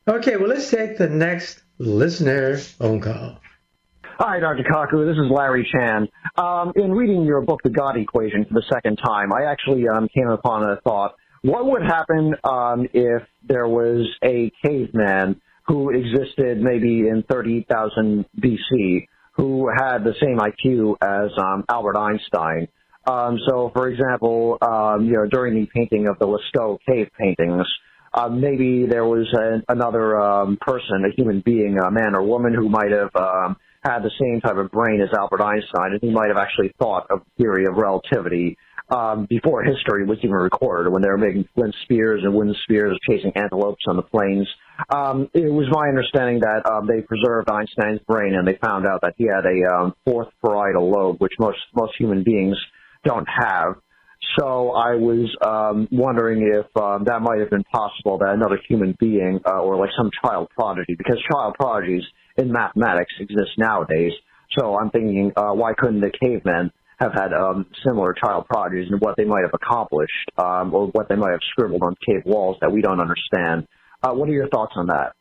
Okay, well, let's take the next listener phone call. Hi, Dr. Kaku. This is Larry Chan. In reading your book, The God Equation, for the second time, I actually came upon a thought. What would happen if there was a caveman who existed maybe in 30,000 BC who had the same IQ as Albert Einstein? So, for example, during the painting of the Lascaux cave paintings, maybe there was another person, a human being, a man or woman, who might have had the same type of brain as Albert Einstein, and he might have actually thought of the theory of relativity before history was even recorded, when they were making flint spears and wooden spears, chasing antelopes on the plains. It was my understanding that they preserved Einstein's brain, and they found out that he had a fourth parietal lobe, which most human beings don't have. So I was wondering if that might have been possible, that another human being or like some child prodigy, because child prodigies in mathematics exist nowadays. So I'm thinking, why couldn't the cavemen have had similar child prodigies, and what they might have accomplished or what they might have scribbled on cave walls that we don't understand? What are your thoughts on that?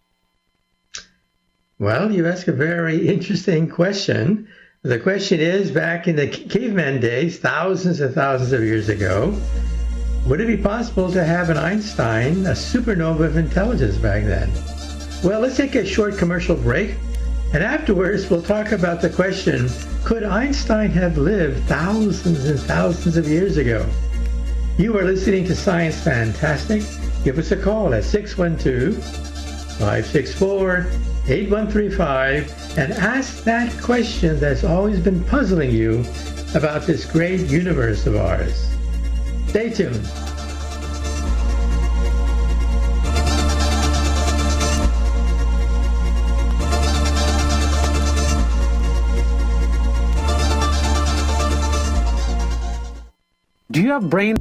Well, you ask a very interesting question. The question is, back in the caveman days, thousands and thousands of years ago, would it be possible to have an Einstein, a supernova of intelligence back then? Well, let's take a short commercial break, and afterwards we'll talk about the question, could Einstein have lived thousands and thousands of years ago? You are listening to Science Fantastic. Give us a call at 612-564-8135 and ask that question that's always been puzzling you about this great universe of ours. Stay tuned. Do you have brain?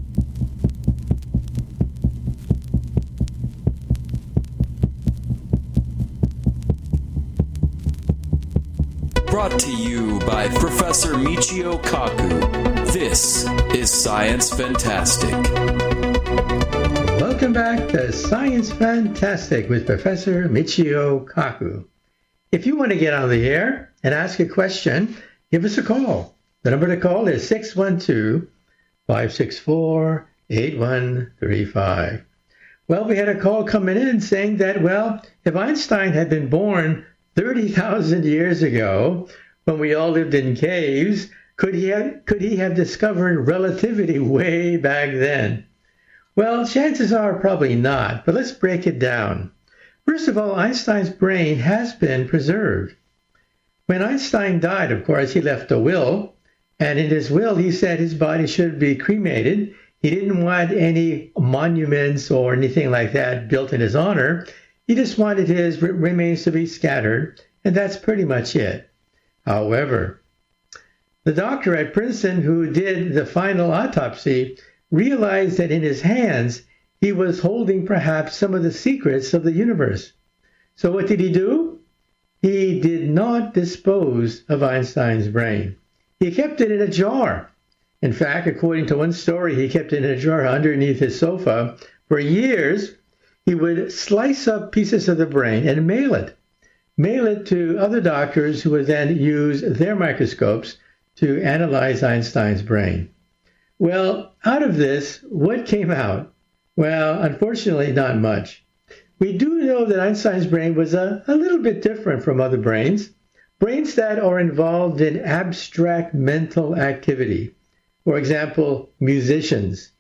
Brought to you by Professor Michio Kaku. This is Science Fantastic. Welcome back to Science Fantastic with Professor Michio Kaku. If you want to get on the air and ask a question, give us a call. The number to call is 612-564-8135. Well, we had a call coming in saying that, well, if Einstein had been born 30,000 years ago, when we all lived in caves, could he have discovered relativity way back then? Well, chances are probably not, but let's break it down. First of all, Einstein's brain has been preserved. When Einstein died, of course, he left a will, and in his will he said his body should be cremated. He didn't want any monuments or anything like that built in his honor. He just wanted his remains to be scattered, and that's pretty much it. However, the doctor at Princeton who did the final autopsy realized that in his hands he was holding perhaps some of the secrets of the universe. So what did he do? He did not dispose of Einstein's brain. He kept it in a jar. In fact, according to one story, he kept it in a jar underneath his sofa for years. He would slice up pieces of the brain and mail it to other doctors who would then use their microscopes to analyze Einstein's brain. Well, out of this, what came out? Well, unfortunately, not much. We do know that Einstein's brain was a little bit different from other brains that are involved in abstract mental activity. For example, musicians,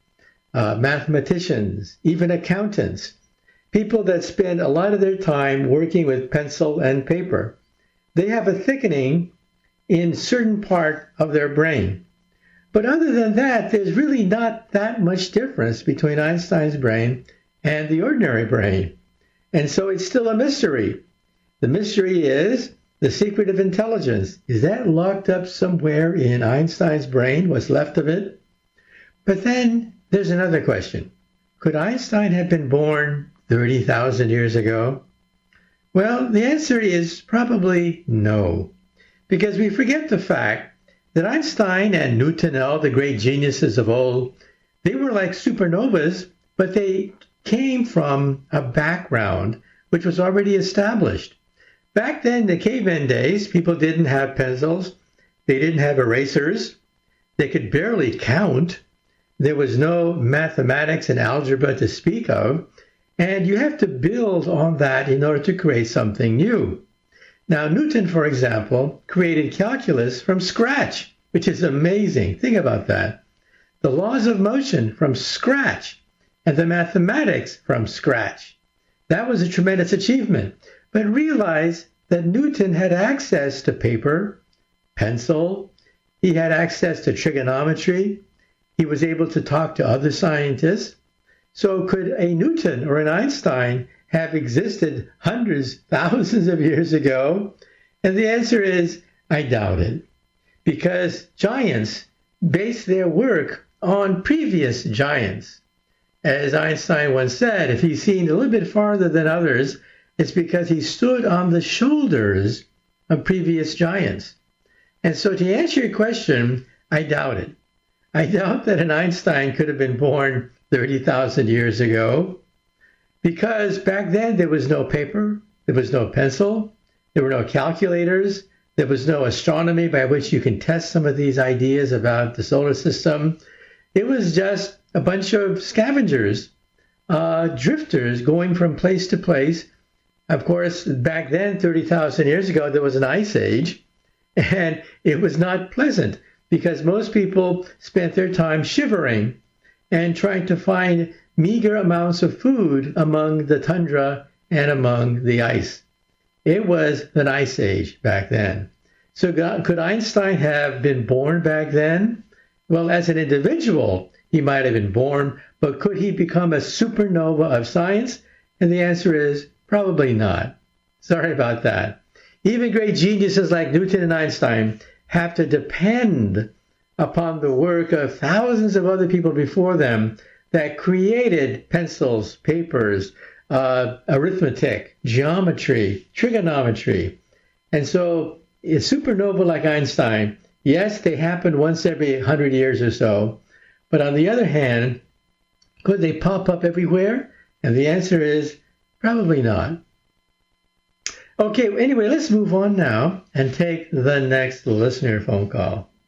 mathematicians, even accountants. People that spend a lot of their time working with pencil and paper. They have a thickening in certain part of their brain. But other than that, there's really not that much difference between Einstein's brain and the ordinary brain. And so it's still a mystery. The mystery is the secret of intelligence. Is that locked up somewhere in Einstein's brain, what's left of it? But then there's another question. Could Einstein have been born 30,000 years ago? Well, the answer is probably no, because we forget the fact that Einstein and Newton and all the great geniuses of old, they were like supernovas, but they came from a background which was already established. Back then, in the caveman days, people didn't have pencils. They didn't have erasers. They could barely count. There was no mathematics and algebra to speak of. And you have to build on that in order to create something new. Now, Newton, for example, created calculus from scratch, which is amazing. Think about that. The laws of motion from scratch and the mathematics from scratch. That was a tremendous achievement. But realize that Newton had access to paper, pencil. He had access to trigonometry. He was able to talk to other scientists. So could a Newton or an Einstein have existed hundreds, thousands of years ago? And the answer is, I doubt it. Because giants base their work on previous giants. As Einstein once said, if he's seen a little bit farther than others, it's because he stood on the shoulders of previous giants. And so to answer your question, I doubt it. I doubt that an Einstein could have been born 30,000 years ago, because back then there was no paper, there was no pencil, there were no calculators, there was no astronomy by which you can test some of these ideas about the solar system. It was just a bunch of scavengers, drifters going from place to place. Of course, back then, 30,000 years ago, there was an ice age, and it was not pleasant because most people spent their time shivering and trying to find meager amounts of food among the tundra and among the ice. It was an ice age back then. So could Einstein have been born back then? Well, as an individual, he might have been born, but could he become a supernova of science? And the answer is probably not. Sorry about that. Even great geniuses like Newton and Einstein have to depend upon the work of thousands of other people before them that created pencils, papers, arithmetic, geometry, trigonometry. And so a supernova like Einstein, yes, they happen once every 100 years or so. But on the other hand, could they pop up everywhere? And the answer is probably not. Okay, anyway, let's move on now and take the next listener phone call.